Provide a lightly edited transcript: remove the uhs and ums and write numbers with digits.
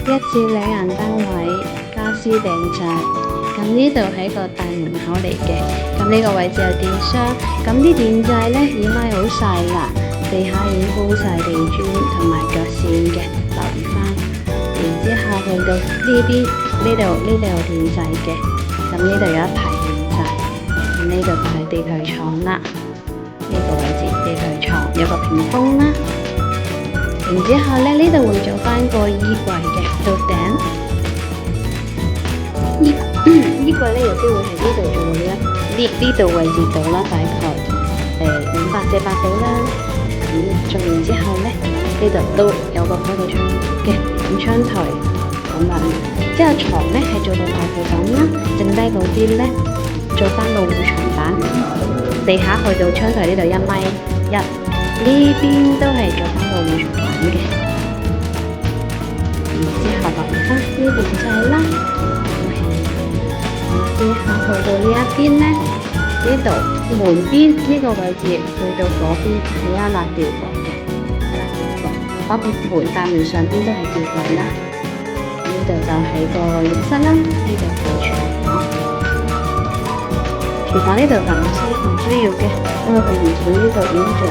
一至兩人單位，家私訂製。咁呢度係一個大門口嚟嘅，咁呢個位置有電箱，咁啲電掣呢已經好細啦，地下已經鋪晒地磚同埋腳線嘅，留意翻。然之後去到呢邊，呢度有電掣嘅，咁呢度有一排電掣，咁呢度就係地台廠啦。呢個位置地台廠有個屏風啦，然之後呢，呢度會做翻個衣櫃嘅到頂。衣櫃呢，有機會係呢度做到呢度位置到啦，大概500-400到啦。做完之後呢，呢度都有個開到窗嘅，咁窗台咁樣。之後床呢係做到大概咁啦，剩低嗰啲呢，做翻個護牆板。地下去到窗台呢度1.1米，呢邊都係做翻個護牆板嘅。然之後留意翻呢邊就係啦。之後去到呢一邊呢，呢度門邊呢個位置去到嗰邊係一辣吊櫃嘅，包括門大門上邊都係吊櫃啦。呢度就係個浴室啦，呢度係廚房。廚房呢度唔需要嘅，因為佢原本呢度已經做